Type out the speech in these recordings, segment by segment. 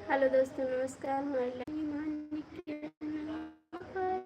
Hello दोस्तों, नमस्कार। हमारी लड़की मानिक के नाम पर।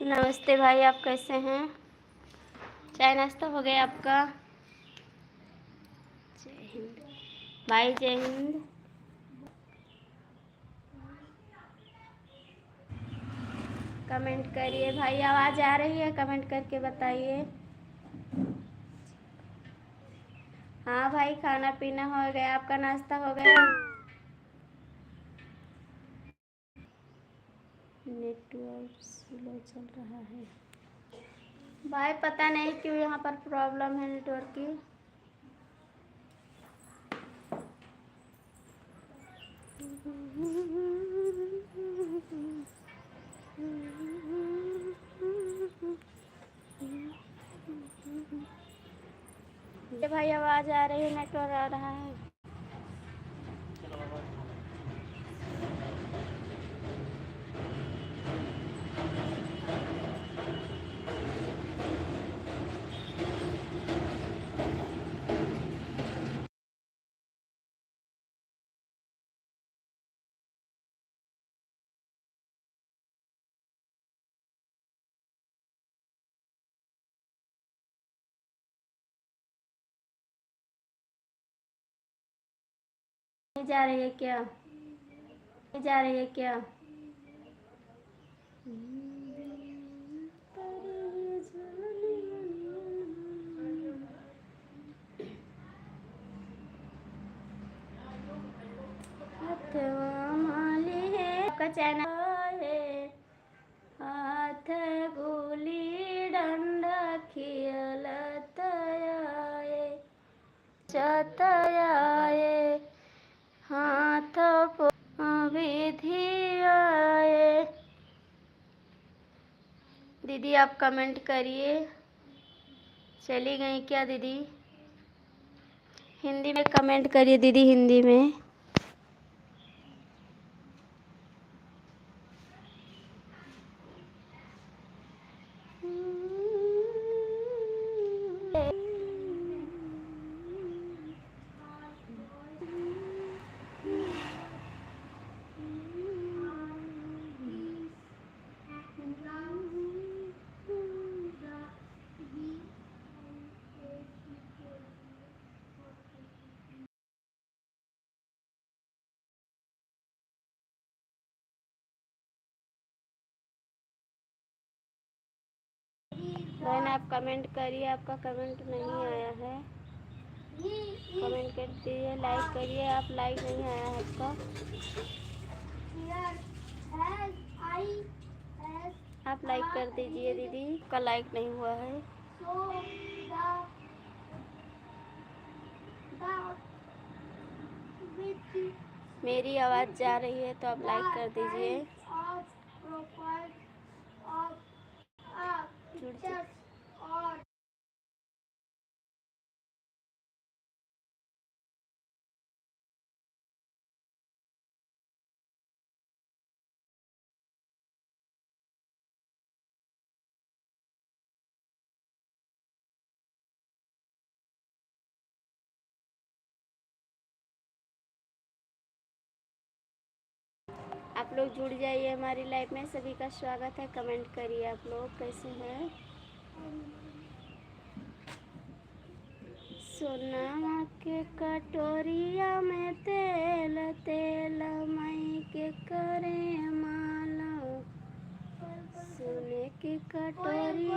नमस्ते भाई, आप कैसे हैं? चाय नाश्ता हो गया आपका? जय हिंद भाई, जय हिंद। कमेंट करिए भाई, आवाज़ आ रही है? कमेंट करके बताइए। हाँ भाई, खाना पीना हो गया, आपका नाश्ता हो गया? नेटवर्क स्लो चल रहा है भाई, पता नहीं क्यों यहाँ पर प्रॉब्लम है नेटवर्क की। ये भाई आवाज़ आ रही है, नेटवर्क आ रहा है। नहीं जा रही है क्या? नहीं जा रही है क्या? आपका चैनल है हाथ गोली बतयाए, हाथ को विधि आए। दीदी आप कमेंट करिए। चली गई क्या दीदी? हिंदी में कमेंट करिए दीदी, हिंदी में। बहन आप कमेंट करिए, आपका कमेंट नहीं आया है। कमेंट कर दीजिए, लाइक करिए। आप लाइक नहीं आया है आपका। आप लाइक कर दीजिए दीदी, आपका लाइक नहीं हुआ है। मेरी आवाज़ जा रही है तो आप लाइक कर दीजिए। आप लोग जुड़ जाइए हमारी लाइफ में। सभी का स्वागत है। कमेंट करिए आप लोग कैसे हैं। सोना के कटोरिया में तेल तेल मई के करे माला, सोने की कटोरी।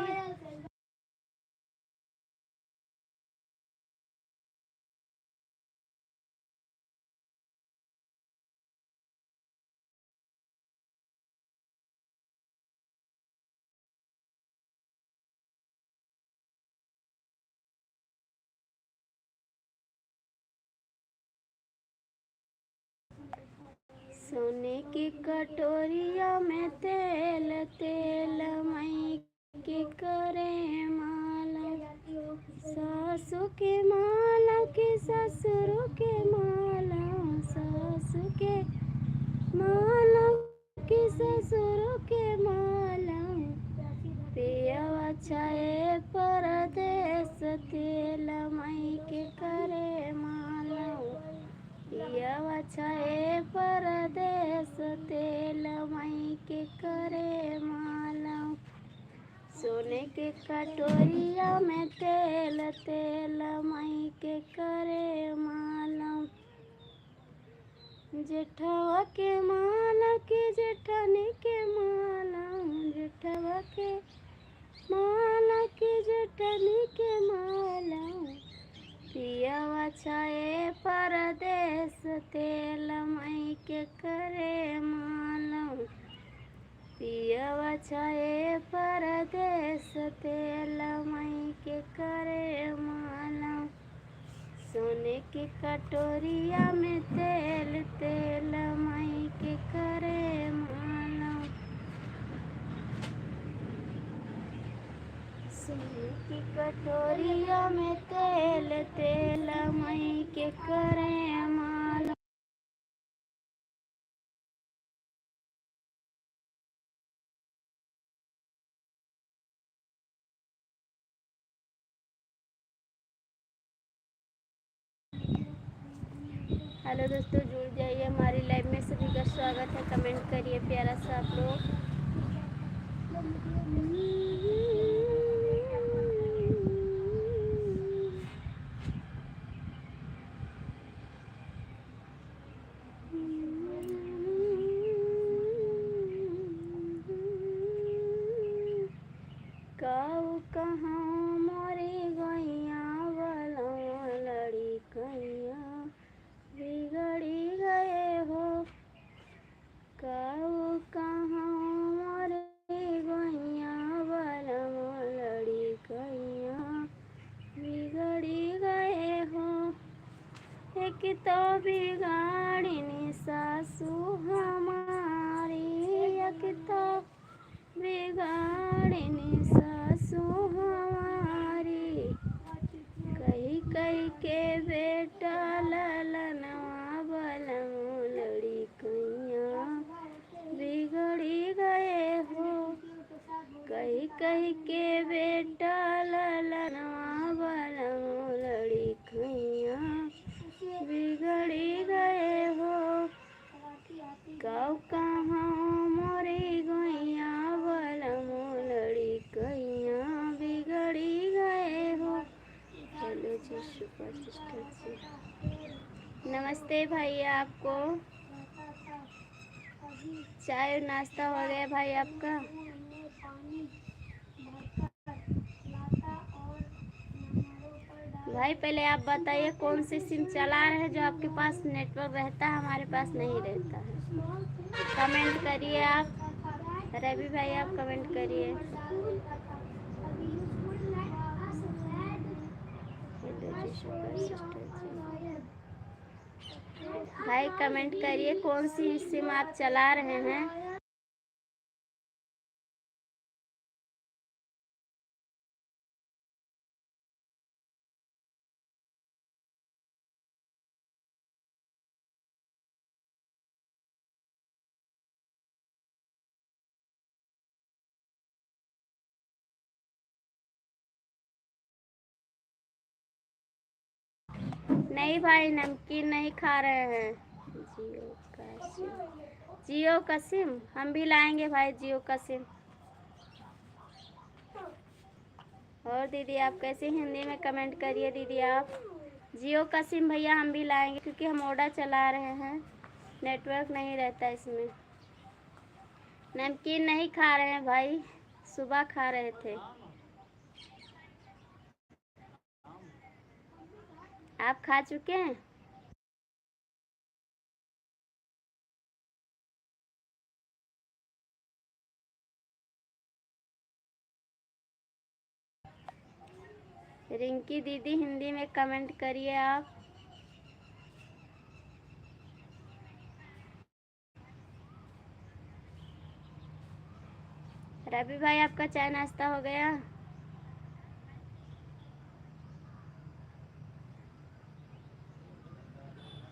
सोने की कटोरिया में तेल तेल मई के करे माला, सासू के माला के ससुर के माला, सासू के माला के ससुर के माला, पियवा चाहे परदेस तेल मई के करे माला, पियवा चाहे परदेस तेल मई के करे माला, सोने के कटोरिया में तेल तेल मई के करे माला, जेठवा के माला के जेठनी के माला, जेठवा के माला के जेठनी के माला, पियवा चाहे परदेस तेल मई के करे माला, पियवा चाहे परदेस तेल मई के करे माला, सोने की कटोरिया में तेल तेल मई के करे माला, सोने की कटोरिया में तेल तेल मई के करे माला। हेलो दोस्तों, जुड़ जाइए हमारी लाइव में। सभी का स्वागत है। कमेंट करिए प्यारा सा आप लोग। काऊ कहाँ मोरी गैया वाला लड़ी कैया बिगड़ी गए हो, काऊ कहाँ मोरी गैया वाला लड़ी कैया बिगड़ी गए हो, तो बिगाड़नी सासू हमारी, एक तो बिगाड़नी सासू हमारी, कही कही के बेटा ललनवा बलमो लड़ी कैया बिगड़ी गए हो, कही कही के बेटा ललनवा बलमो लड़ी कैया बिगड़ी गए हो, कब कहाँ मोरी गैया बलमो लड़ी कैया बिगड़ी गए हो। हेलो जी सुपर सिस्टर जी, नमस्ते भाई आपको। चाय नाश्ता हो गया भाई आपका? भाई पहले आप बताइए कौन सी सिम चला रहे हैं जो आपके पास नेटवर्क रहता है, हमारे पास नहीं रहता है। कमेंट करिए आप, रवि भाई आप कमेंट करिए। भाई कमेंट करिए कौन सी सिम आप चला रहे हैं। नहीं भाई नमकीन नहीं खा रहे हैं। जियो का सिम हम भी लाएंगे भाई, जियो का सिम। और दीदी आप कैसे, हिंदी में कमेंट करिए दीदी आप। जियो का सिम भैया हम भी लाएंगे क्योंकि हम ओडा चला रहे हैं, नेटवर्क नहीं रहता इसमें। नमकीन नहीं खा रहे हैं भाई, सुबह खा रहे थे। आप खा चुके हैं? रिंकी दीदी हिंदी में कमेंट करिए आप। रवि भाई आपका चाय नाश्ता हो गया?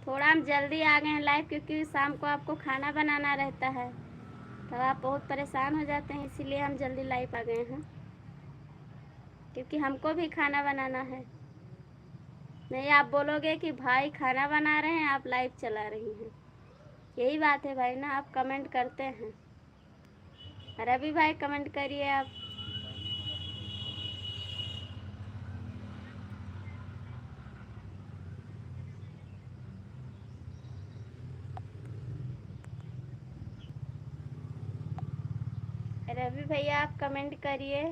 थोड़ा हम जल्दी आ गए हैं लाइव क्योंकि शाम को आपको खाना बनाना रहता है, तो आप बहुत परेशान हो जाते हैं, इसीलिए हम जल्दी लाइव आ गए हैं क्योंकि हमको भी खाना बनाना है। नहीं आप बोलोगे कि भाई खाना बना रहे हैं आप लाइव चला रही हैं, यही बात है भाई ना, आप कमेंट करते हैं। रवि भाई कमेंट करिए आप। रवि भैया आप कमेंट करिए।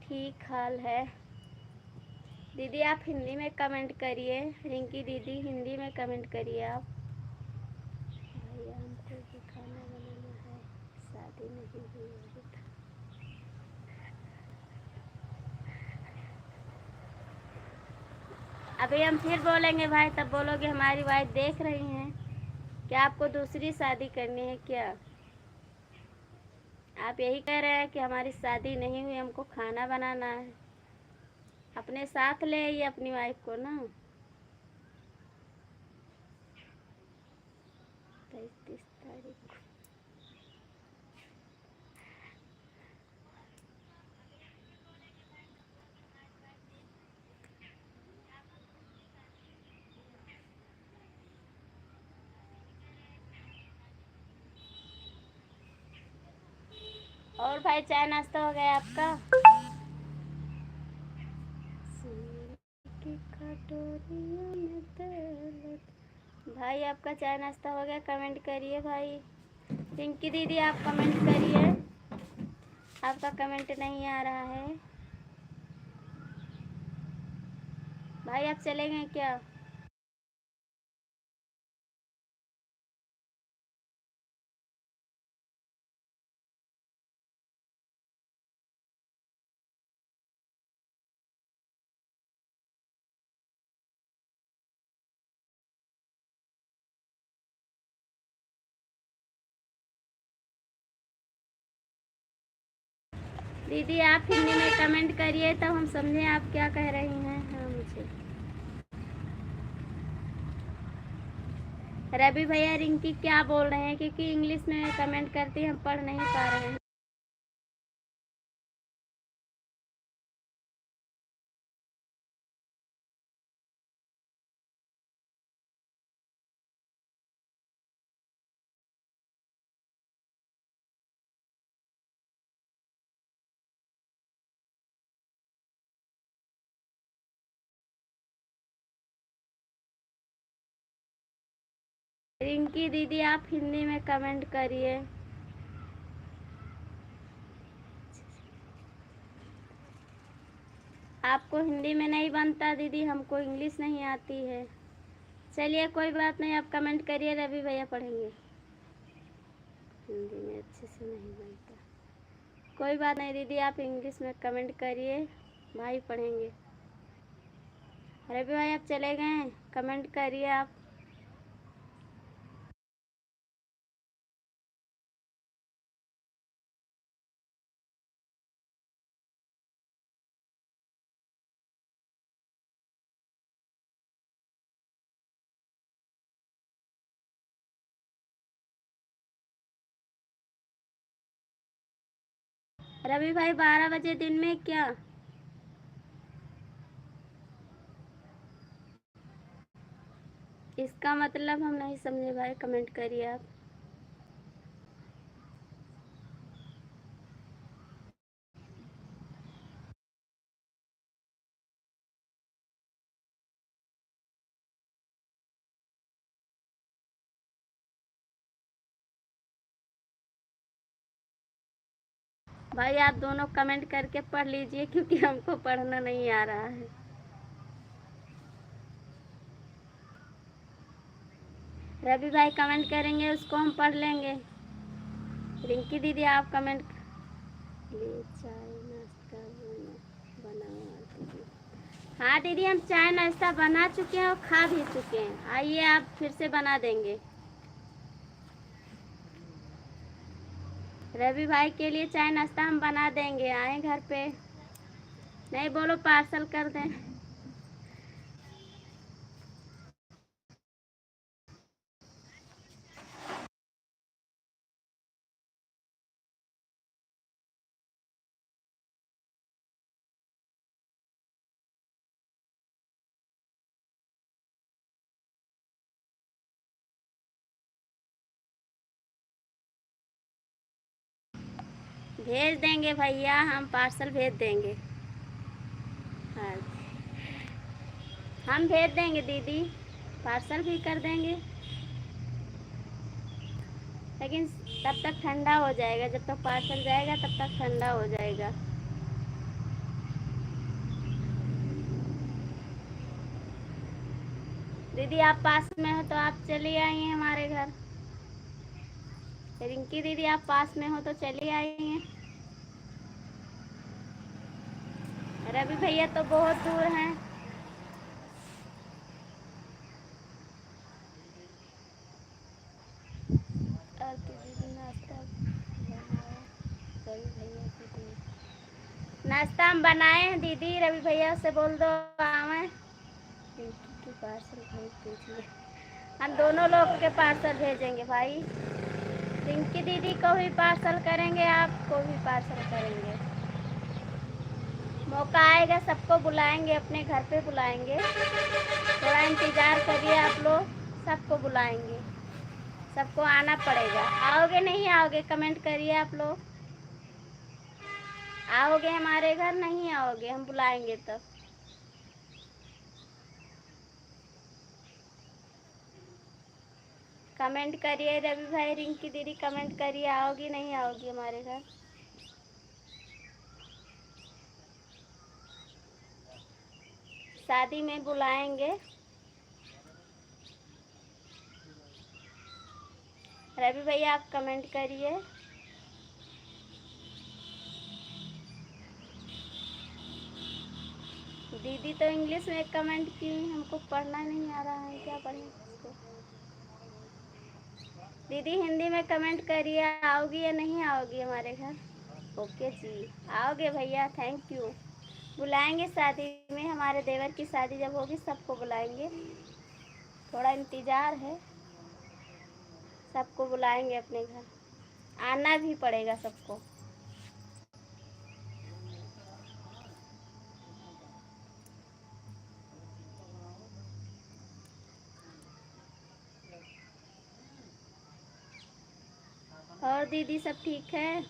ठीक हाल है दीदी, आप हिंदी में कमेंट करिए। रिंकी दीदी हिंदी में कमेंट करिए आप। भैया हमको भी खाना बनाना है, शादी नहीं हुई अभी तक। अभी हम फिर बोलेंगे भाई, तब बोलोगे हमारी वाइफ देख रही हैं क्या, आपको दूसरी शादी करनी है क्या? आप यही कह रहे हैं कि हमारी शादी नहीं हुई, हमको खाना बनाना है। अपने साथ ले आइए अपनी वाइफ को ना। 23 तारीख को। और भाई चाय नाश्ता हो गया आपका? भाई आपका चाय नाश्ता हो गया? कमेंट करिए भाई। पिंकी दीदी आप कमेंट करिए, आपका कमेंट नहीं आ रहा है। भाई आप चले गए क्या? दीदी आप हिंदी में कमेंट करिए तब हम समझें आप क्या कह रही हैं। हाँ मुझे रवि भैया रिंकी क्या बोल रहे हैं, क्योंकि इंग्लिश में कमेंट करती हम पढ़ नहीं पा रहे हैं। रिंकी दीदी आप हिंदी में कमेंट करिए। आपको हिंदी में नहीं बनता दीदी, हमको इंग्लिश नहीं आती है। चलिए कोई बात नहीं, आप कमेंट करिए, रवि भैया पढ़ेंगे। हिंदी में अच्छे से नहीं बनता, कोई बात नहीं दीदी, आप इंग्लिश में कमेंट करिए, भाई पढ़ेंगे। रवि भाई आप चले गए हैं, कमेंट करिए आप। रवि भाई 12 बजे दिन में क्या? इसका मतलब हम नहीं समझे भाई, कमेंट करिए आप। भाई आप दोनों कमेंट करके पढ़ लीजिए, क्योंकि हमको पढ़ना नहीं आ रहा है। रवि भाई कमेंट करेंगे, उसको हम पढ़ लेंगे। रिंकी दीदी आप कमेंट ले चाय नाश्ता बनाओ दीदी। हाँ दीदी हम चाय नाश्ता बना चुके हैं और खा भी चुके हैं, आइए आप फिर से बना देंगे। रवि भाई के लिए चाय नाश्ता हम बना देंगे, आए घर पे। नहीं बोलो पार्सल कर दें। भेज देंगे भैया, हम पार्सल भेज देंगे। हाँ हम भेज देंगे दीदी, पार्सल भी कर देंगे, लेकिन तब तक ठंडा हो जाएगा। जब तक पार्सल जाएगा तब तक ठंडा हो जाएगा। दीदी आप पास में हो तो आप चली आइए हमारे घर। रिंकी दीदी आप पास में हो तो चली आइए। रवि भैया तो बहुत दूर हैं। आरती दीदी नाश्ता बनाओ, रवि भैया की दी नाश्ता हम बनाए हैं दीदी, रवि भैया से बोल दो आवे। रिंकी के पार्सल भेज दीजिए, हम दोनों लोग के पार्सल भेजेंगे भाई। रिंकी दीदी को भी पार्सल करेंगे, आपको भी पार्सल करेंगे। मौका आएगा सबको बुलाएंगे, अपने घर पे बुलाएंगे, थोड़ा इंतज़ार करिए आप लोग, सबको बुलाएंगे, सबको आना पड़ेगा। आओगे नहीं आओगे कमेंट करिए आप लोग। आओगे हमारे घर, नहीं आओगे हम बुलाएंगे तब। कमेंट करिए रवि भाई, रिंकी दीदी कमेंट करिए, आओगी नहीं आओगी हमारे घर। शादी में बुलाएंगे। रवि भैया आप कमेंट करिए। दीदी तो इंग्लिश में कमेंट की, हमको पढ़ना नहीं आ रहा है, क्या पढ़ें इसको। दीदी हिंदी में कमेंट करिए, आओगी या नहीं आओगी हमारे घर। ओके जी, आओगे भैया, थैंक यू। बुलाएंगे शादी में, हमारे देवर की शादी जब होगी सबको बुलाएंगे। थोड़ा इंतज़ार है, सबको बुलाएंगे अपने घर, आना भी पड़ेगा सबको। और दीदी सब ठीक है?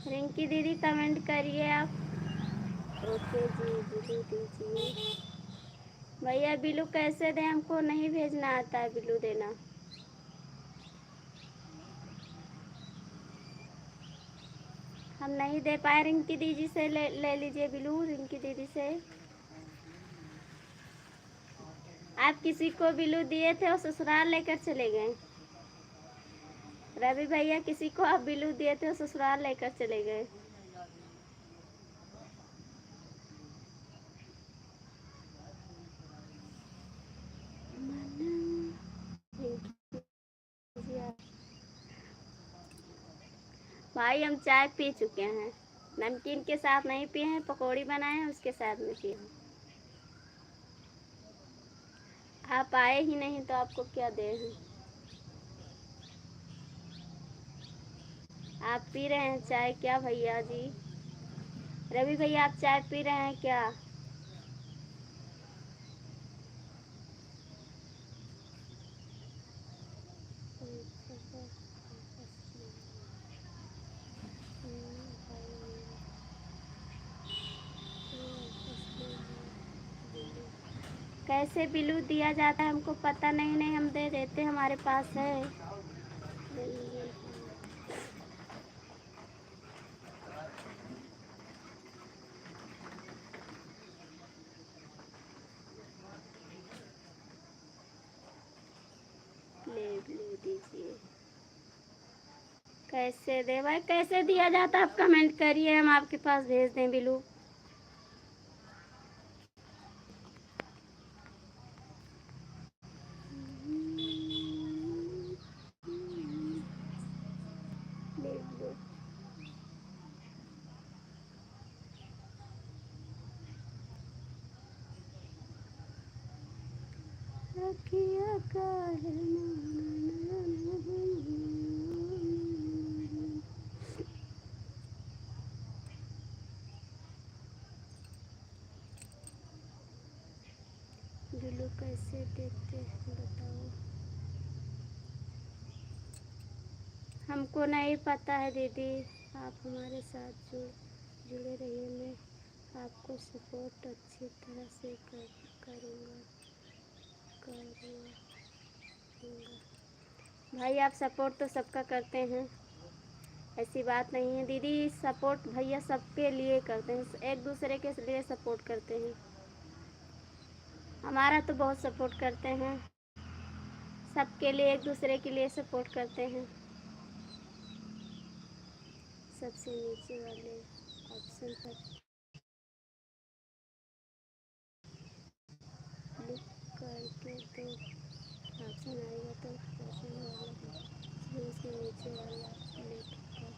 रिंकी दीदी कमेंट करिए आप। ओके जी, बिलू दीजिए। भैया बिलू कैसे दें, हमको नहीं भेजना आता है बिलू देना। हम नहीं दे पाए, रिंकी दीदी से ले लीजिए बिलू, रिंकी दीदी से। आप किसी को बिलू दिए थे और ससुराल लेकर चले गए। रवि भैया किसी को आप बिलू दिए थे और ससुराल लेकर चले गए। भाई हम चाय पी चुके हैं, नमकीन के साथ नहीं पिए हैं, पकौड़ी बनाए हैं उसके साथ में पिए हैं। आप आए ही नहीं तो आपको क्या दे हैं। आप पी रहे हैं चाय क्या भैया जी? रवि भैया आप चाय पी रहे हैं क्या? कैसे बिलू दिया जाता है हमको पता नहीं, नहीं हम दे देते, हमारे पास है। ले दीजिए। कैसे दे भाई, कैसे दिया जाता है आप कमेंट करिए, हम आपके पास भेज दें बिलू। ले लो। रखिया काहे बिलू कैसे देते हैं बताओ। हमको नहीं पता है दीदी, आप हमारे साथ जुड़े रहिए, मैं आपको सपोर्ट अच्छी तरह से करूँगा। भाई आप सपोर्ट तो सबका करते हैं, ऐसी बात नहीं है दीदी, सपोर्ट भैया सबके लिए करते हैं, एक दूसरे के लिए सपोर्ट करते हैं। हमारा तो बहुत सपोर्ट करते हैं, सबके लिए एक दूसरे के लिए सपोर्ट करते हैं। सबसे नीचे वाले ऑप्शन पर क्लिक करके तो ऑप्शन आएगा, तो ऑप्शन वाला फिर उसके नीचे वाला क्लिक कर।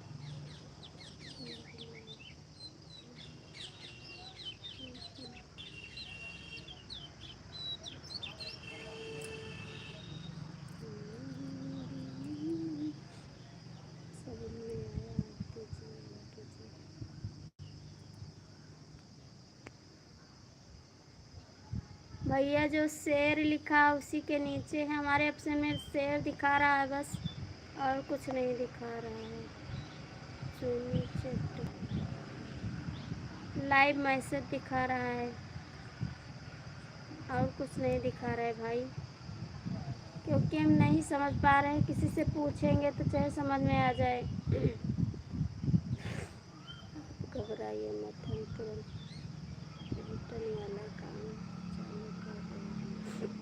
समझ में आया आपके जी। भैया जो शेर लिखा उसी के नीचे है, हमारे ऑप्शन में शेर दिखा रहा है बस, और कुछ नहीं दिखा रहा है। चुनी चैट लाइव मैसेज दिखा रहा है, और कुछ नहीं दिखा रहा है भाई, क्योंकि हम नहीं समझ पा रहे हैं, किसी से पूछेंगे तो चाहे समझ में आ जाए। घबराइए मत, हम तुरंत रिटर्न वाला काम चालू कर रहे हैं।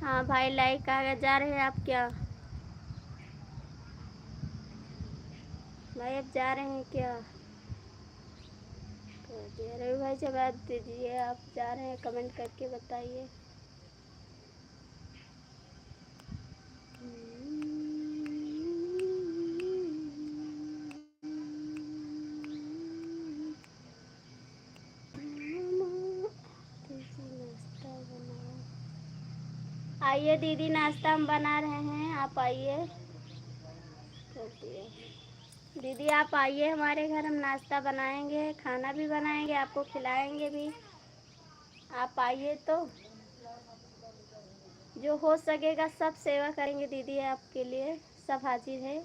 हाँ भाई, लाइक आ गया। जा रहे हैं आप क्या भाई? अब जा रहे हैं क्या? कर दिया रवि भाई, जवाब दीजिए। आप जा रहे हैं कमेंट करके बताइए। नाश्ता बनाओ। आइए दीदी, नाश्ता हम बना रहे हैं, आप आइए। कर दिया दीदी, आप आइए हमारे घर, हम नाश्ता बनाएंगे, खाना भी बनाएंगे, आपको खिलाएंगे भी। आप आइए तो जो हो सकेगा सब सेवा करेंगे दीदी आपके लिए। सब हाजिर है।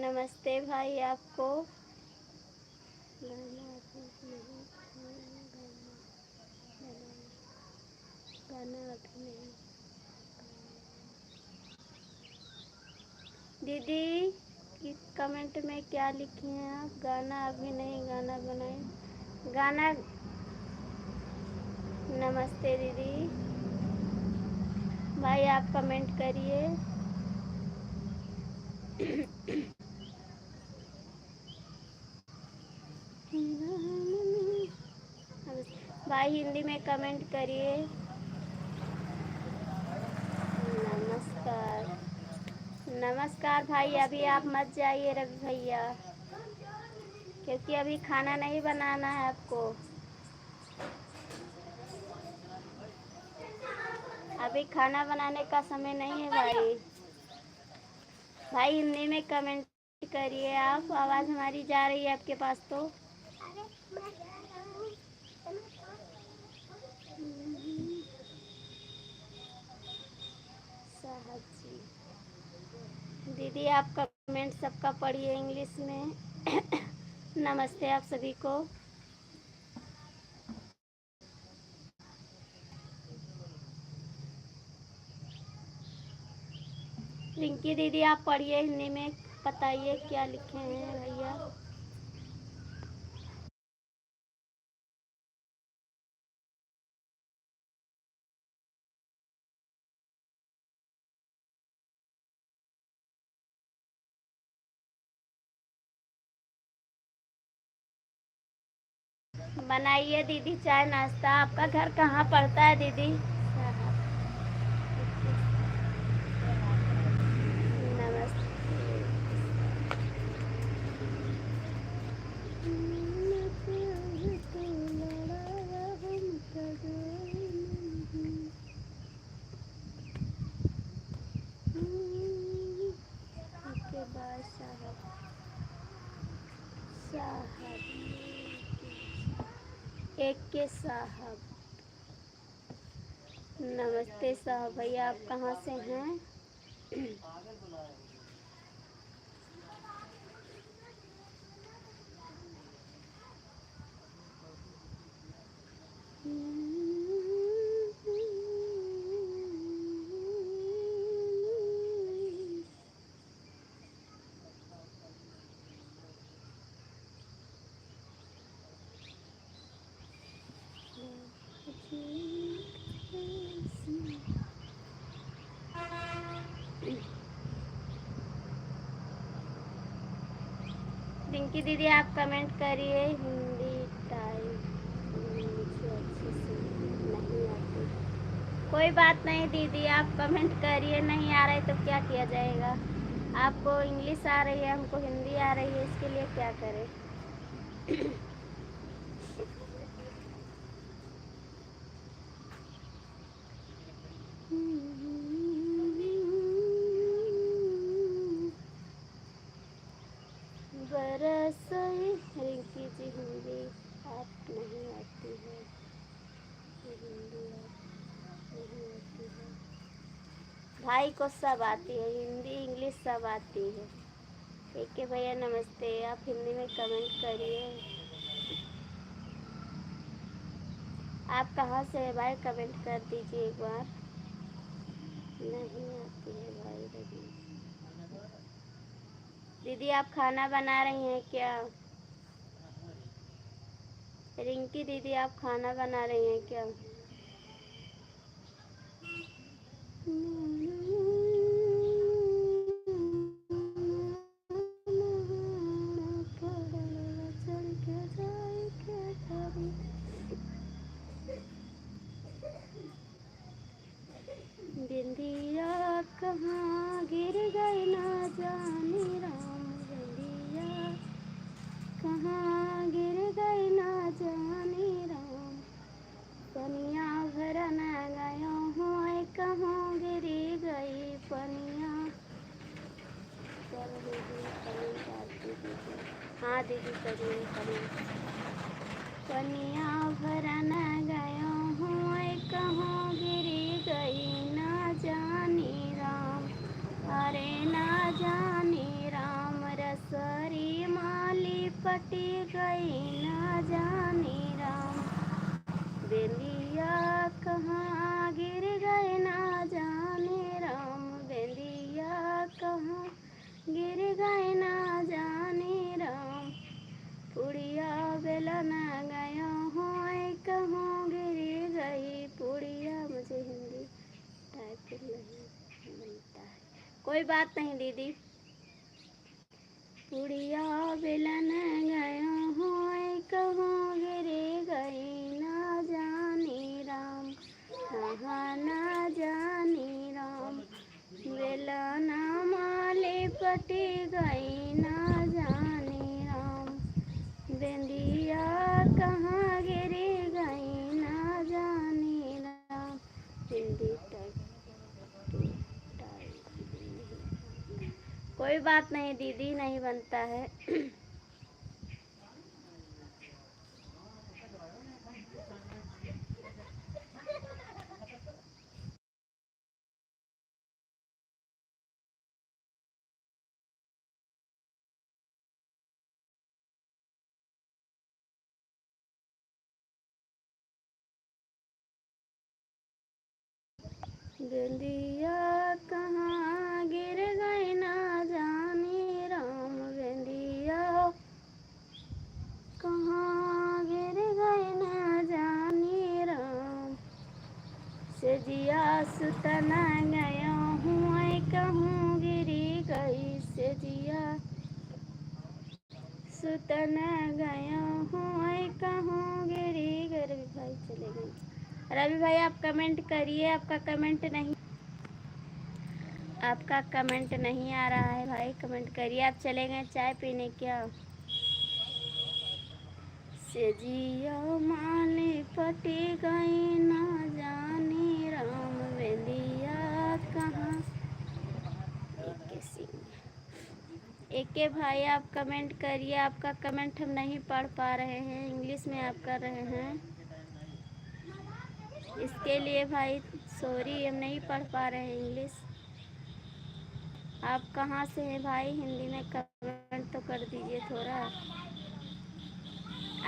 नमस्ते भाई आपको। गाना अभी नहीं, गाना अभी नहीं। दीदी कि कमेंट में क्या लिखे हैं आप? गाना अभी नहीं, गाना बनाए। गाना। नमस्ते दीदी। भाई आप कमेंट करिए। भाई हिंदी में कमेंट करिए। नमस्कार। नमस्कार भाई, अभी आप मत जाइए रवि भैया, क्योंकि अभी खाना नहीं बनाना है आपको। अभी खाना बनाने का समय नहीं है भाई। भाई हिंदी में कमेंट करिए आप। आवाज़ हमारी जा रही है आपके पास तो। साहब जी। दीदी आप कमेंट सबका पढ़िए इंग्लिश में। नमस्ते आप सभी को। रिंकी दीदी आप पढ़िए हिंदी में, बताइए क्या लिखे हैं भैया। बनाइए दीदी चाय नाश्ता। आपका घर कहाँ पड़ता है दीदी? के बाद एक के साहब। नमस्ते साहब भैया, आप कहाँ से हैं? रिंकी दीदी आप कमेंट करिए। हिंदी टाइप मुझे अच्छे से नहीं आती। कोई बात नहीं दीदी, आप कमेंट करिए। नहीं आ रहे तो क्या किया जाएगा? आपको इंग्लिश आ रही है, हमको हिंदी आ रही है, इसके लिए क्या करें? बरस रिंकी जी हिंदी आप नहीं आती है, हिंदी आप नहीं आती है। भाई को सब आती है, हिंदी इंग्लिश सब आती है। ठीक है भैया, नमस्ते। आप हिंदी में कमेंट करिए। आप कहाँ से है भाई? कमेंट कर दीजिए एक बार। नहीं आती है भाई रवि दीदी। आप खाना बना रही हैं क्या? रिंकी दीदी आप खाना बना रही हैं क्या? बिंदिया कहाँ गिर गई ना जाने राम, बिंदिया कहाँ गिर गई ना जाने राम, पनिया भरन गयो हूँ कहाँ गिरी गई पनिया। चलो दीदी कमेंट आती दीदी। हाँ दीदी करिए कमेंट। पनिया भरन गयो हूँ कहाँ गिरी गई ना जाने राम, अरे ना जाने राम, रसरी माली पटी गई ना जाने राम, बेलिया कहाँ गिर गए ना जाने राम, बेलिया कहाँ गिर गए ना जाने राम, पुड़िया बेलन गया हूँ कहाँ गिर गई पुड़िया। मुझे हिंदी टाइपिंग नहीं बनता है, कोई बात नहीं दीदी। पुड़िया बेलन गया हूँ कहाँ गिर गई ना जाने राम, कहाँ ना जाने राम, बेलना माले पटी गई ना जाने राम, बेंदिया कहाँ गिरी गई ना जाने राम। हिंदी कोई बात नहीं दीदी, नहीं बनता है। बेंदिया कहाँ गिर गई ना जाने राम, बेंदिया कहाँ गिर गई ना जाने राम, सेजिया सुतन गया हूँ कहूँ गिरी गई सेजिया सुतन गया हूँ कहूँ गिरी गई। रवि भाई चले गए। रवि भाई आप कमेंट करिए, आपका कमेंट नहीं आ रहा है भाई, कमेंट करिए। आप चले गए चाय पीने क्या? सेजिया माली पटी गई ना जाने राम, बेलिया कहाँ। एके भाई आप कमेंट करिए, आपका कमेंट हम नहीं पढ़ पा रहे हैं, इंग्लिश में आप कर रहे हैं, इसके लिए भाई सॉरी, हम नहीं पढ़ पा रहे हैं इंग्लिश। आप कहाँ से हैं भाई, हिंदी में कमेंट तो कर दीजिए थोड़ा।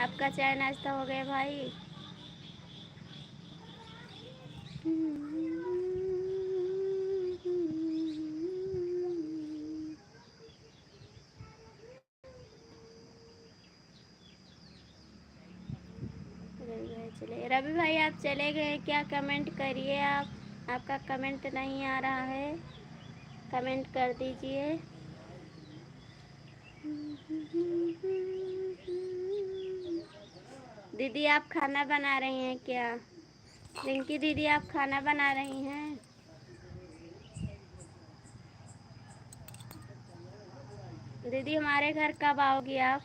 आपका चाय नाश्ता हो गया भाई? रवि भाई आप चले गए क्या? कमेंट करिए आप, आपका कमेंट नहीं आ रहा है, कमेंट कर दीजिए। दीदी आप खाना बना रही हैं क्या? रिंकी दीदी आप खाना बना रही हैं? दीदी हमारे घर कब आओगी आप?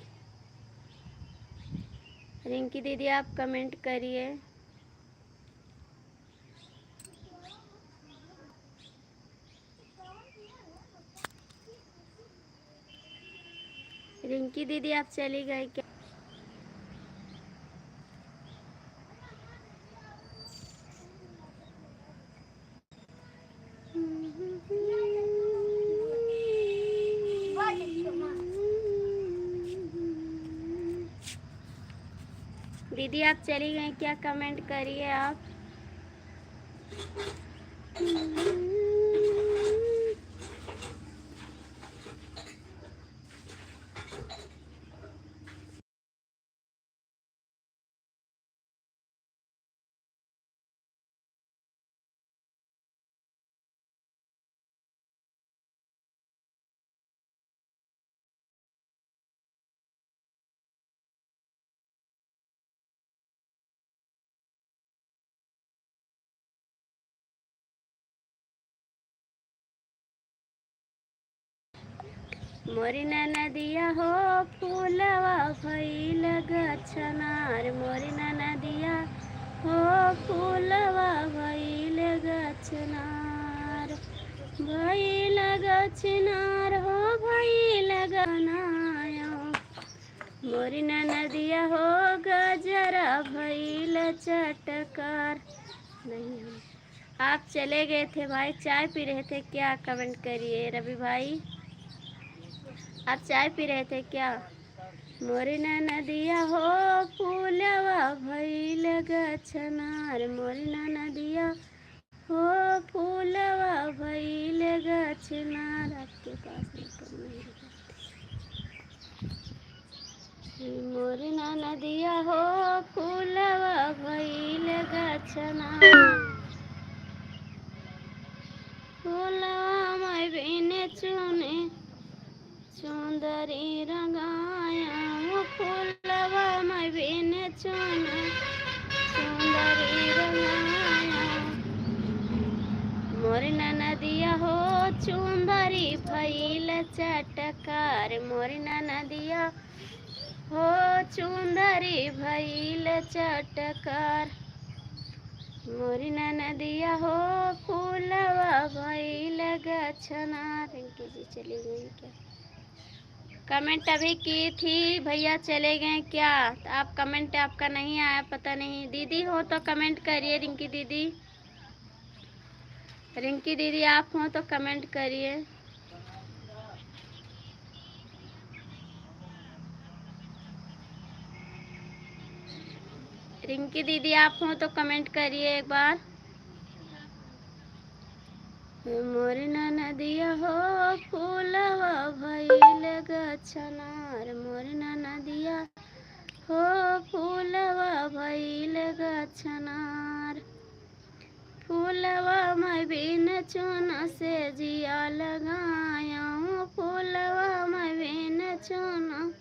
रिंकी दीदी आप कमेंट करिए। रिंकी दीदी आप चली गई क्या? दीदी आप चली गई क्या? कमेंट करिए आप। मोरी नदिया हो फूलवा भइल गछनार, मोरी नदिया हो फूलवा भइल गछनार, भइल गछनार हो भइल गनाया, मोरी नदिया हो गजरा भइल चटकार। नहीं, आप चले गए थे भाई, चाय पी रहे थे क्या? कमेंट करिए रवि भाई, आप चाय पी रहे थे क्या? मोरी नदिया हो फूलवा भइल गछनार, मोरी नदिया हो फूलवा भइल गछनार। आपके पास नहीं है। मोरी नदिया हो फूलवा भइल गछनार, फूलवा मैं बिने चुने चुंदरी रंगाया, फूलवा मैं बिने चुने चुंदरी रंगाया, मोरी नदिया हो चुंदरी भइल चटकार, मोरी नदिया हो चुंदरी भइल चटकार, मोरी नदिया हो फूलवा भइल गछनार। इनकी जी चली गई क्या? कमेंट अभी की थी, भैया चले गए क्या? तो आप कमेंट आपका नहीं आया, पता नहीं। दीदी हो तो कमेंट करिए, रिंकी दीदी, रिंकी दीदी आप हो तो कमेंट करिए। रिंकी दीदी आप हो तो कमेंट करिए एक बार। मोरी नदिया हो फूलवा भइल गछनार, मोरी नदिया हो फूलवा भइल गछनार, फूलवा मैं बिन चुन से जिया लगाया, फूलवा मैं बिन चुन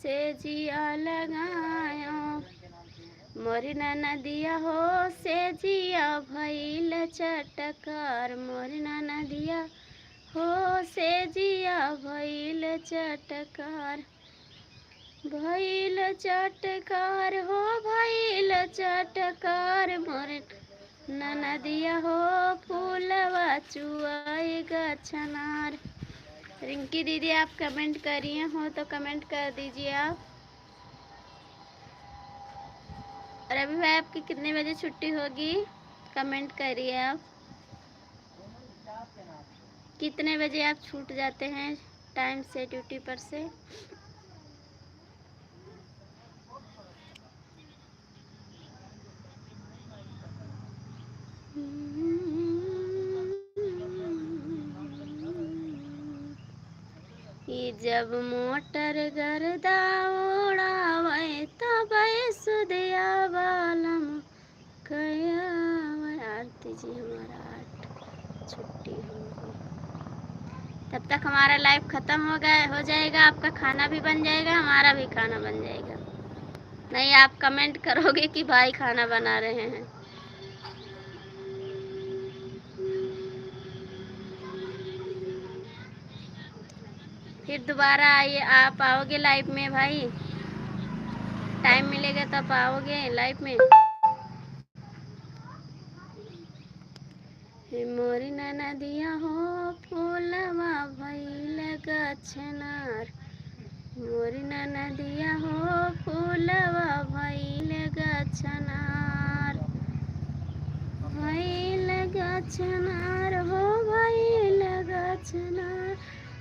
से जिया लगाया, मोरी नदिया हो से जिया भइल चटकार, मोरी नदिया हो से जिया भइल चटकार, भइल चटकार हो भइल चटकार, मोरी नदिया हो फूलवा चुआई गछनार। रिंकी दीदी आप कमेंट करिए हो तो कमेंट कर दीजिए आप। रवि भाई आपकी कितने बजे छुट्टी होगी? कमेंट करिए आप। कितने बजे आप छूट जाते हैं टाइम से ड्यूटी पर से? जब मोटर गर्दा उड़ावे तब सुदिया बालम कया। आरती जी हमारा 8 छुट्टी होगी, तब तक हमारा लाइव ख़त्म हो जाएगा, आपका खाना भी बन जाएगा, हमारा भी खाना बन जाएगा। नहीं आप कमेंट करोगे कि भाई खाना बना रहे हैं। फिर दोबारा आइए, आप आओगे लाइव में भाई, टाइम मिलेगा तब आओगे लाइव में। मोरी नदिया हो फूलवा भइल गछनार, मोरी नदिया हो फूलवा भइल गछनार, भइल गछनार हो भइल गछनार।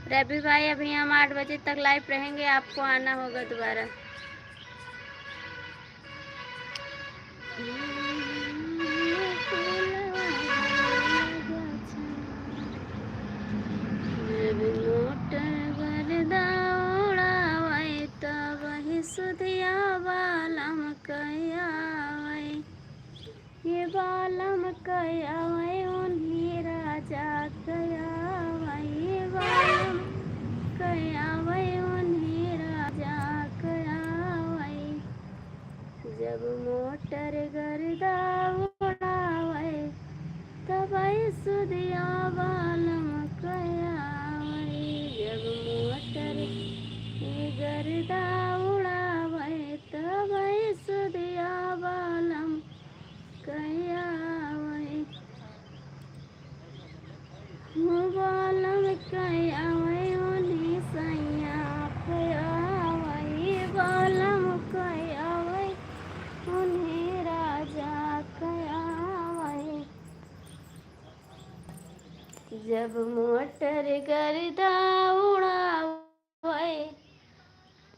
रवि भाई अभी हम 8 बजे तक लाइव रहेंगे, आपको आना होगा दोबारा। सुधिया बालम कया, ये बालम कया उन्हीं राजा कया, ये बालम कया उन्हीं राजा कया। जब मोटर घर बालम कई आवै ओनी सैया आवै बालम कई आवै उन्हें राजा कयावै। जब मोटर गर्दा उड़ावै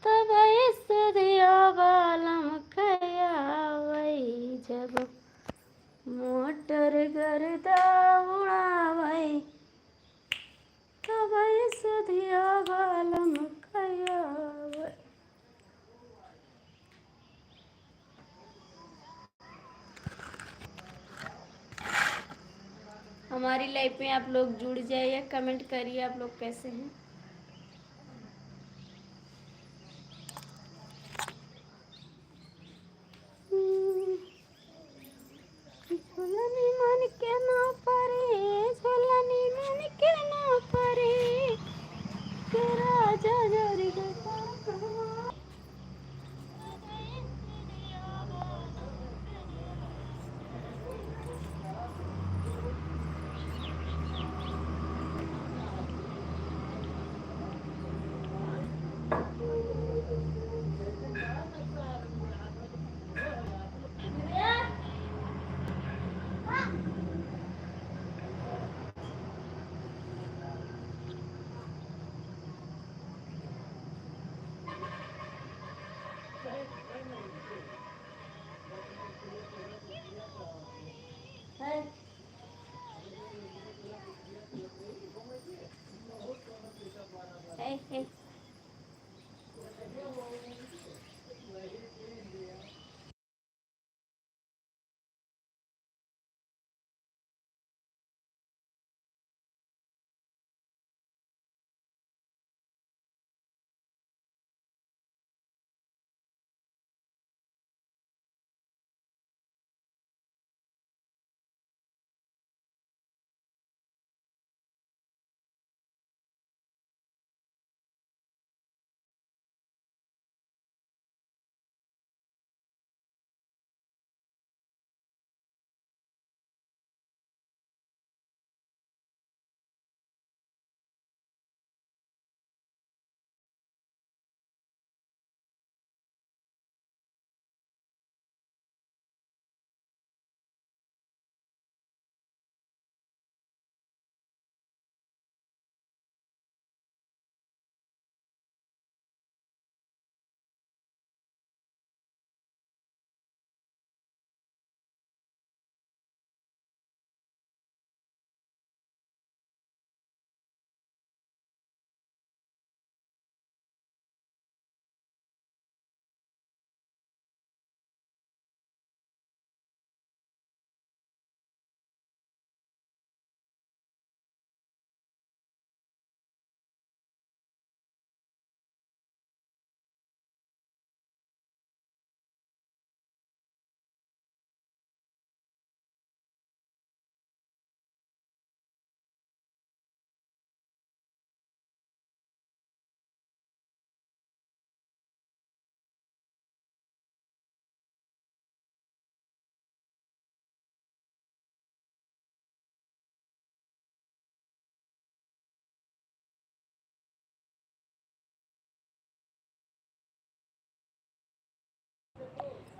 तब सुधिया बालम कयावै। जब मोटर गर्दा उड़ावै तब सुधिया बालम कयावै। हमारी लाइफ में आप लोग जुड़ जाइए, कमेंट करिए आप लोग कैसे हैं। झोलनी मन के ना परे, झोलनी मन के ना परे, के राजा जोरी के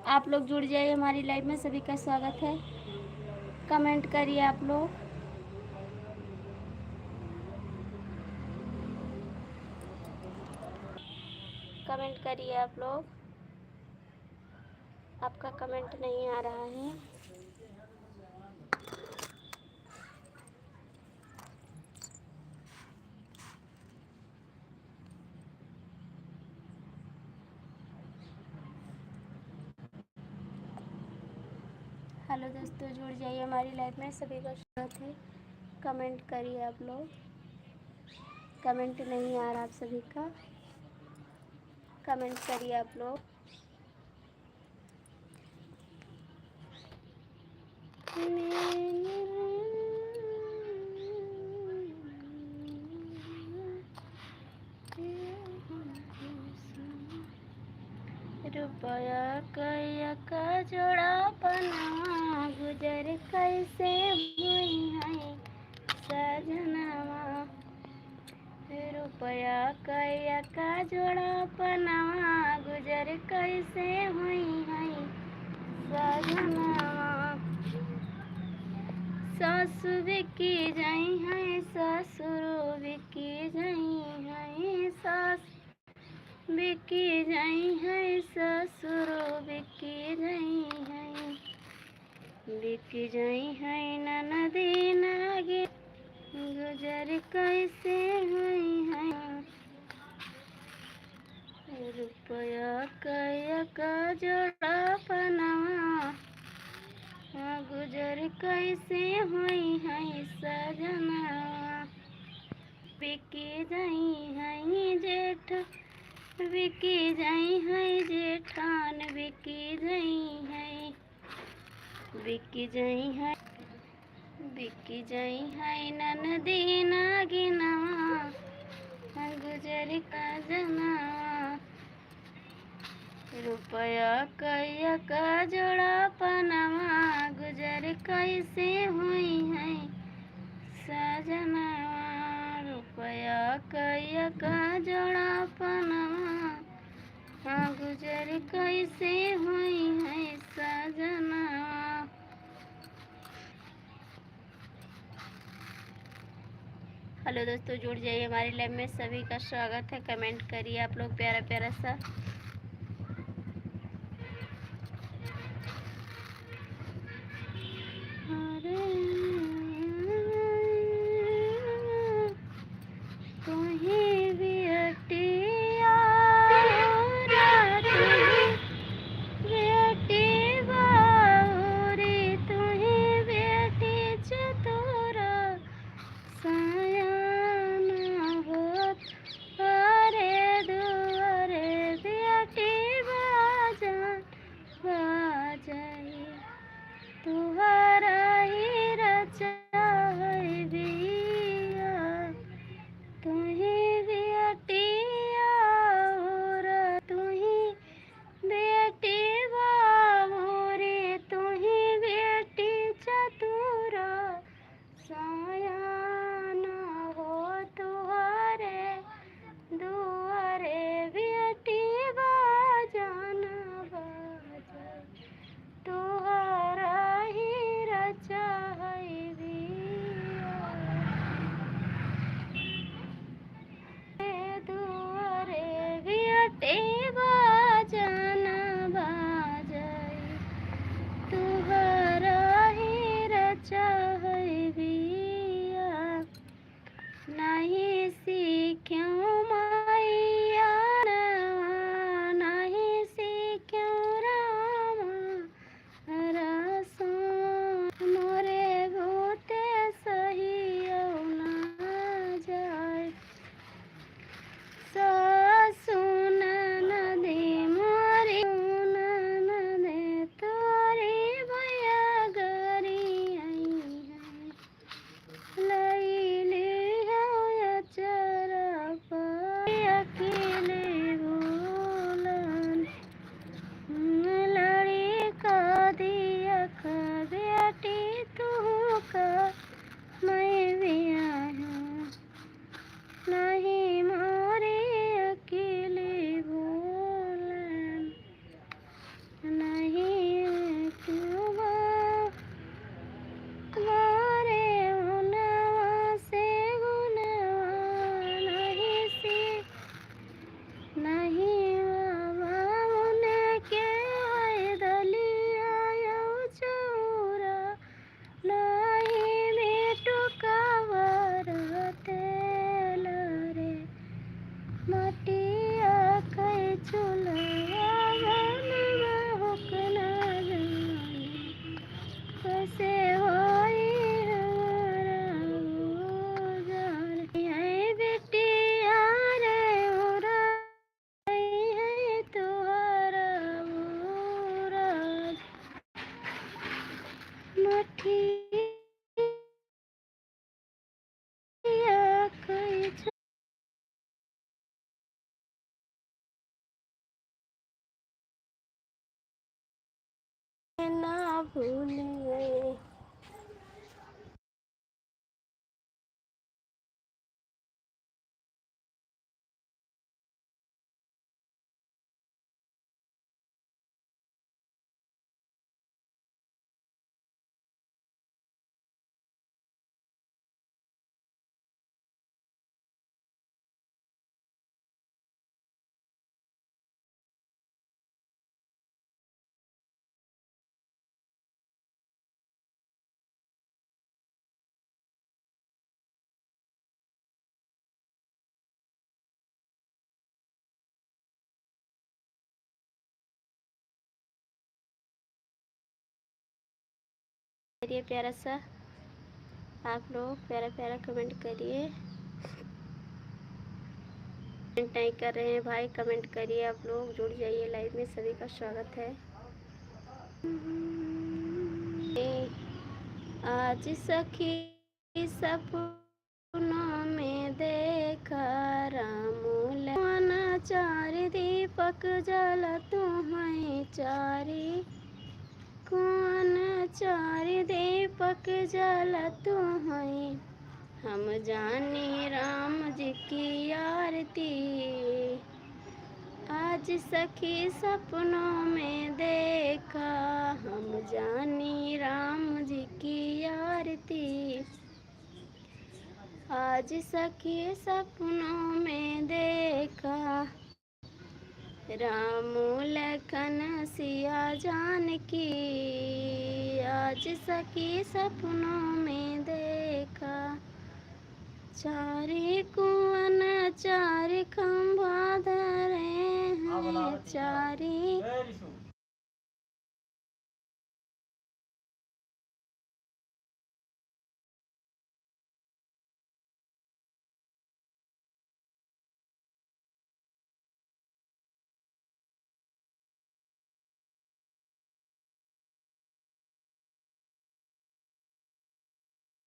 आप लोग जुड़ जाइए हमारी लाइफ में, सभी का स्वागत है। कमेंट करिए आप लोग। कमेंट करिए आप लोग, आपका कमेंट नहीं आ रहा है। हेलो दोस्तों, जुड़ जाइए हमारी लाइफ में, सभी का स्वागत है। कमेंट करिए आप लोग, कमेंट नहीं आ रहा आप सभी का, कमेंट करिए आप लोग। रुपया कया का जोड़ा पना, गुजर कैसे हुई है सजनवा। रुपया कैया का जोड़ा पनावा गुजर कैसे हुई है सजनवा। सासु बिकी जाई है ससुर बिकी जाई है सास बिकी जाई है ससुर बिकी जाई है बिकी जाई है ननदी नागे गुजर कैसे हुई है रुपया कैया का जोड़ा पनावा गुजर कैसे हुई है सजना। बिकी जाई है जेठ बिकी जाई है जेठान बिकी जाई है बिकी जाई है बिकी जाई है ननदी नागिनवा गुजर का जना। रुपया कैया का जोड़ा पनावा गुजर कैसे हुई है सजनवा। रुपया कैया का जोड़ा पनावा गुजर कैसे हुई है सजनवा। हेलो दोस्तों, जुड़ जाइए हमारी लाइव में, सभी का स्वागत है। कमेंट करिए आप लोग प्यारा प्यारा सा। नहीं सीख्यूं मैया नहीं सीख्यूं रामा रसों मोरे गोते सही ना जाए सासु ननदी मोरी ननदे तोरी भैया गरी आई है लई ली है चरा पर करिए प्यारा सा, आप लोग प्यारा प्यारा कमेंट करिए। कमेंट नहीं कर रहे हैं भाई, कमेंट करिए। आप लोग जुड़ जाइए लाइव में, सभी का स्वागत है। आज सखी सपनों में देखा रामूल चार दीपक जलतु हैं चारी, कौन चार दीपक जलतु हैं, हम जाने राम जी की आरती। आज सखी सपनों में देखा, हम जानी राम जी की आरती। आज सखी सपनों में देखा, राम लखन सिया जानकी। आज सखी सपनों में देखा, चारे कुआन चार खंभा धरे हैं चारी।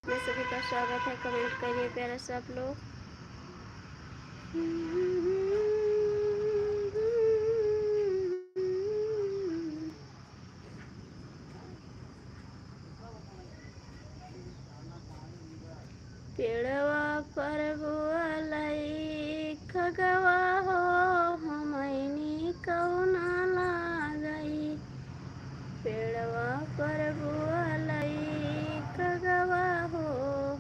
मैं सभी का स्वागत है, कमेंट करिए प्यारा सब लोग। पेड़वा पर बुअलई खगवा हो, हमनी कौना लागई। पेड़वा पर बुअलई खगवा हो,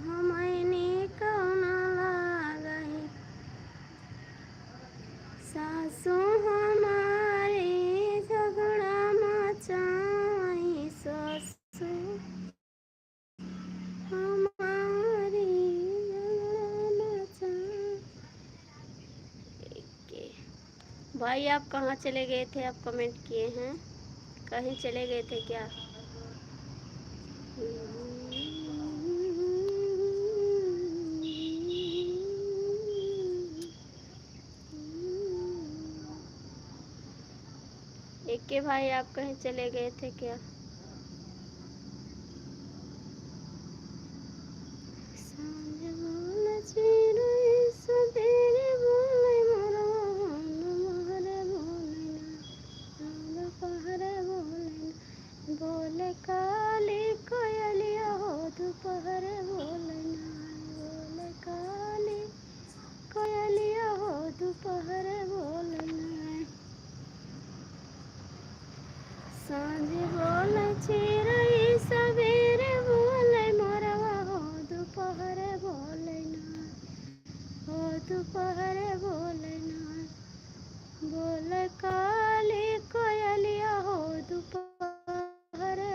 हमनी कौना लागई। सासू हमारी झगड़ा मचाई, ससुर हमारी झगड़ा मचाई। भाई आप कहाँ चले गए थे? आप कमेंट किए हैं, कहीं चले गए थे क्या? एक के भाई आप कहीं चले गए थे क्या? सांझ बोल चिड़ै सवेरे बोले मोरवा, मोहरे बोले ना दोपहरे बोले ना, बोले काली कोयलिया हो दोपहरे बोले ना, बोले काली कोयलिया हो दोपहरे बोले ना। सांझ बोले चिड़ै सवेरे बोले मोरवा हो दोपहरे बोले ना, हो दोपहरे बोले ना, बोले काली कोयलिया हो दोपहरे।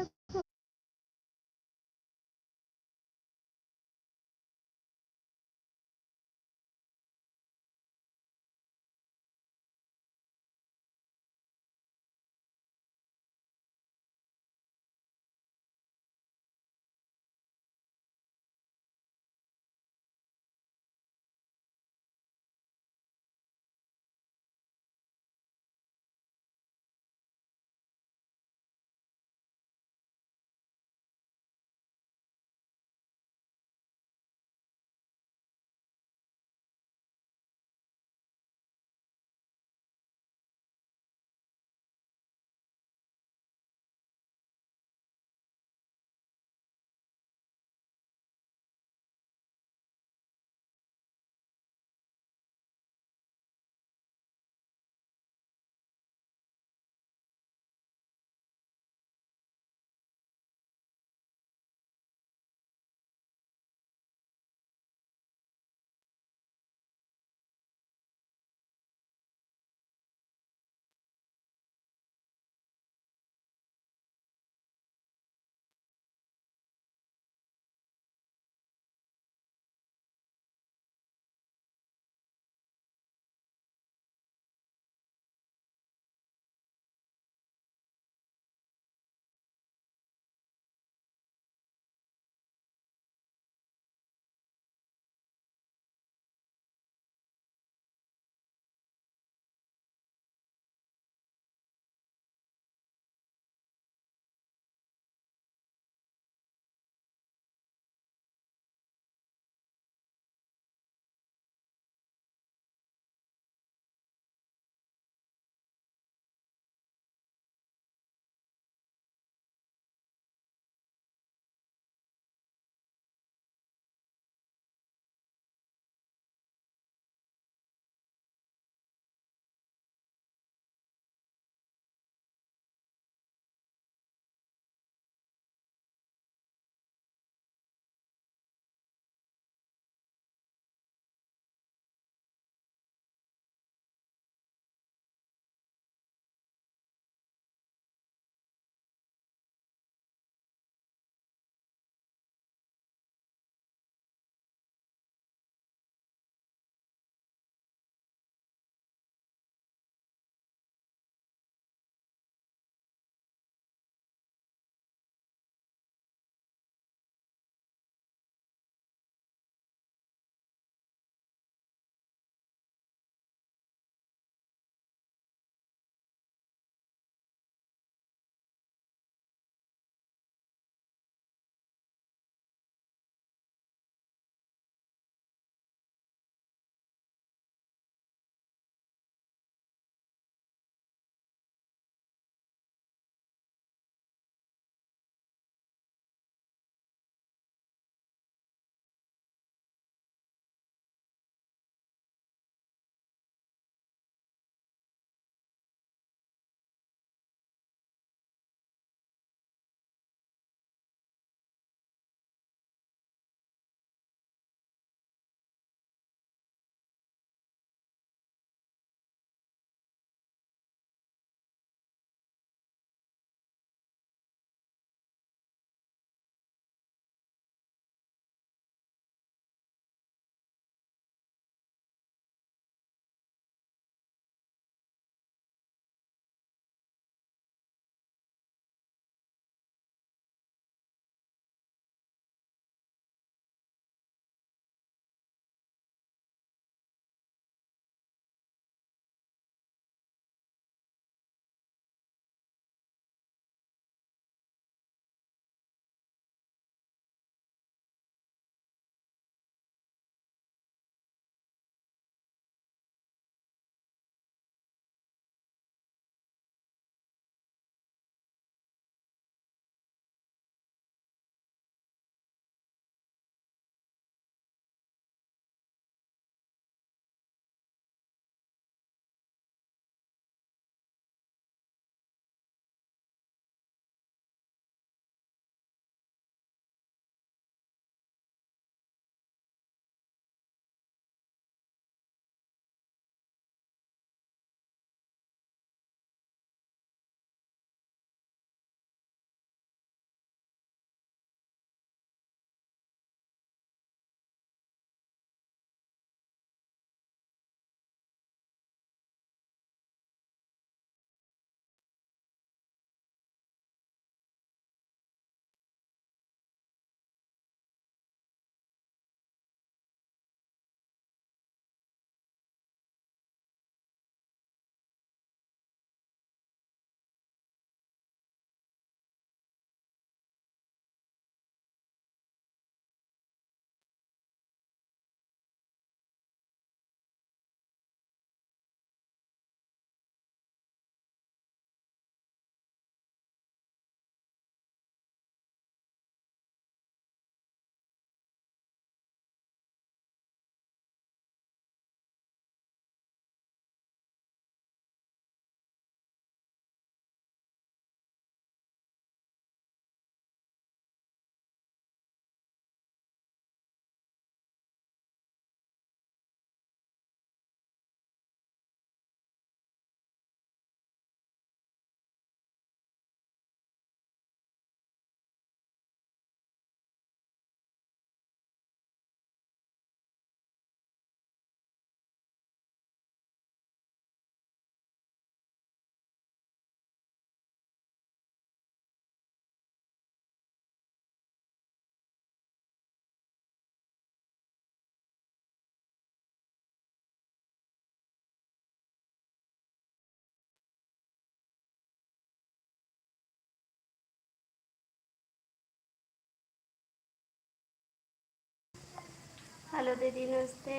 हेलो दीदी, नमस्ते।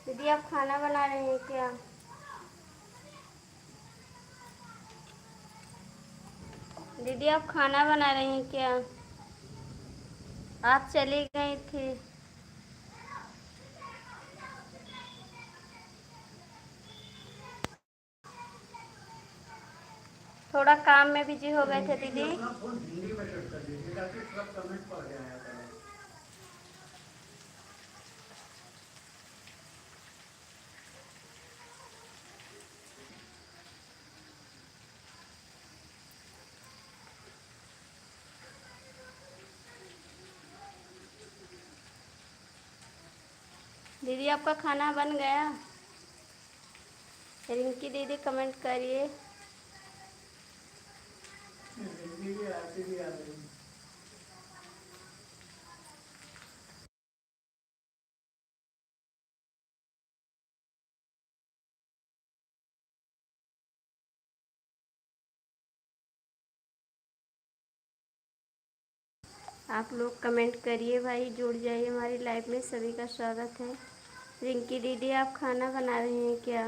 दीदी आप खाना बना रहे हैं क्या? दीदी आप खाना बना रही हैं क्या? आप चली गई थी। थोड़ा काम में बिजी हो गए थे दीदी। दीदी आपका खाना बन गया? रिंकी दीदी कमेंट करिए। आप लोग कमेंट करिए भाई, जुड़ जाइए हमारी लाइफ में। सभी का स्वागत है। रिंकी दीदी आप खाना बना रही हैं क्या?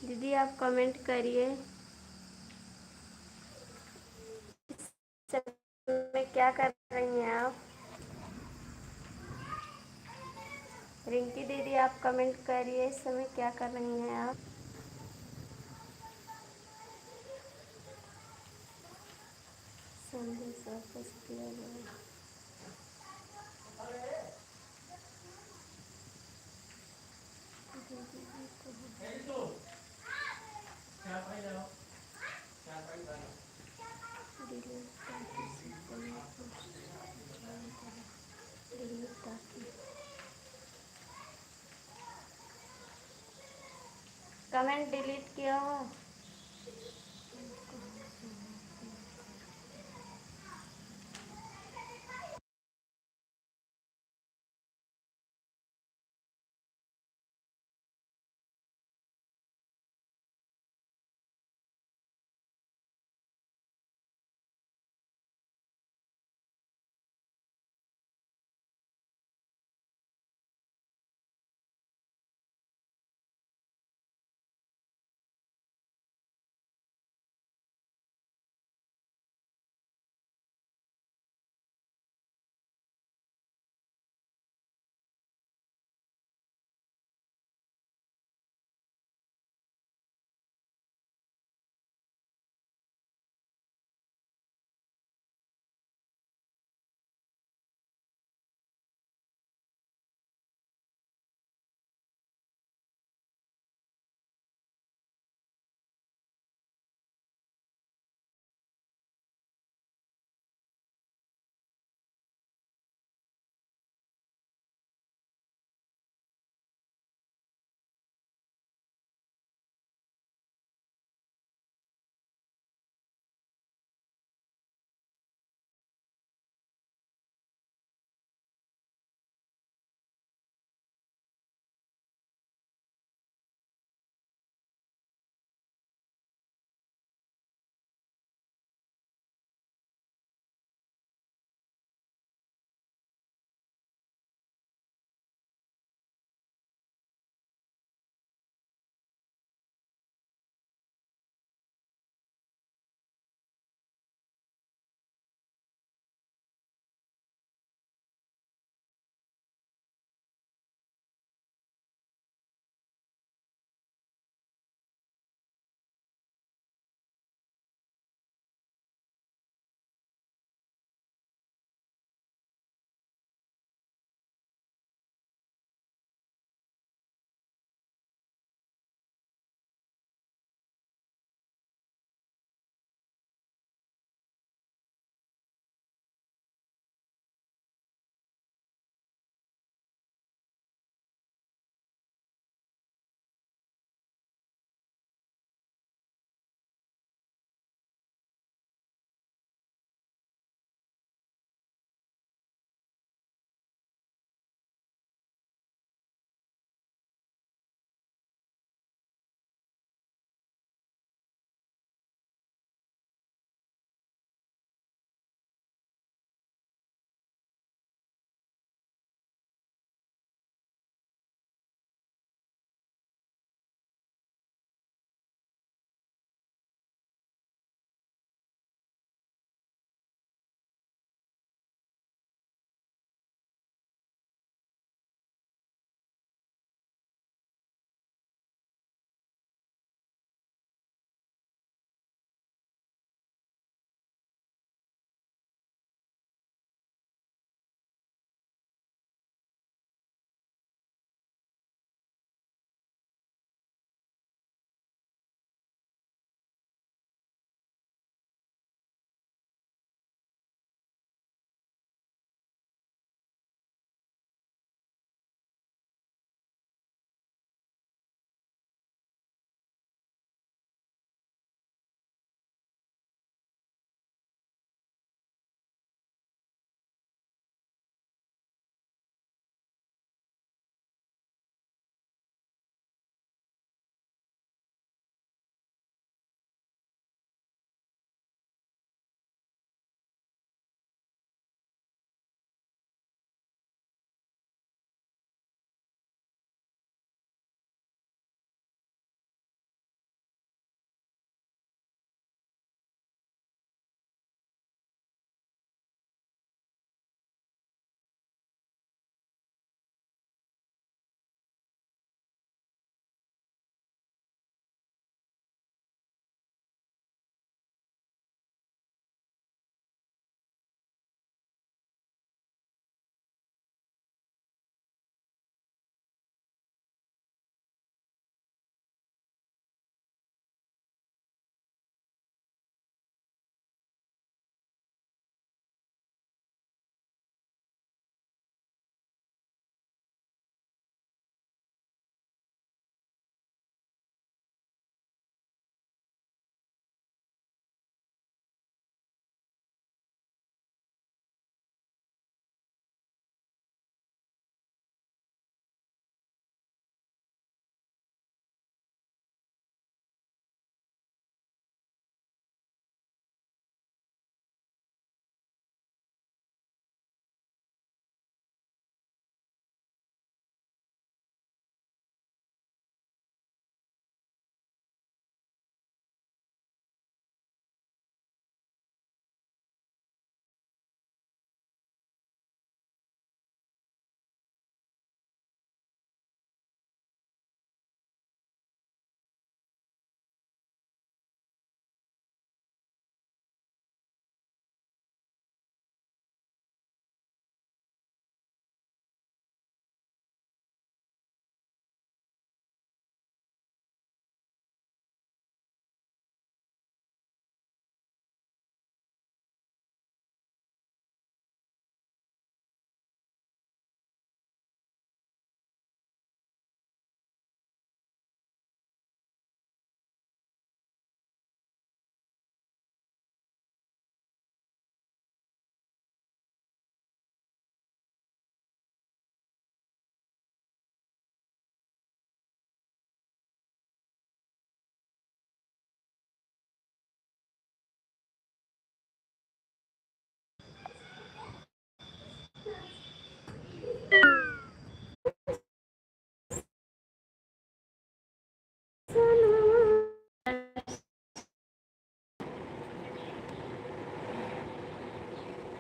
दीदी आप कमेंट करिए। समय क्या कर रही हैं आप? रिंकी दीदी आप कमेंट करिए, इस समय क्या कर रही हैं आप? संदेश वापस किया गया। कमेंट डिलीट किया हो।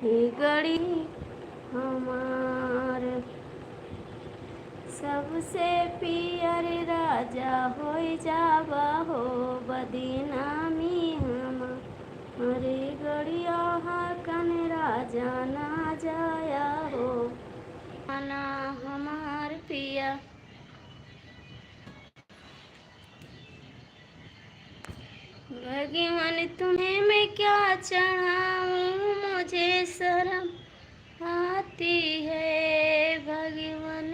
ही गड़ी हमार सबसे पियर राजा हो जावा हो बदनामी हमारे गड़िया कन राजा ना जाया हो आना हमार पिया। भगवान तुम्हें मैं क्या चढ़ाऊं मुझे शर्म आती है। भगवान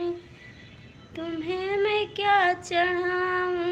तुम्हें मैं क्या चढ़ाऊं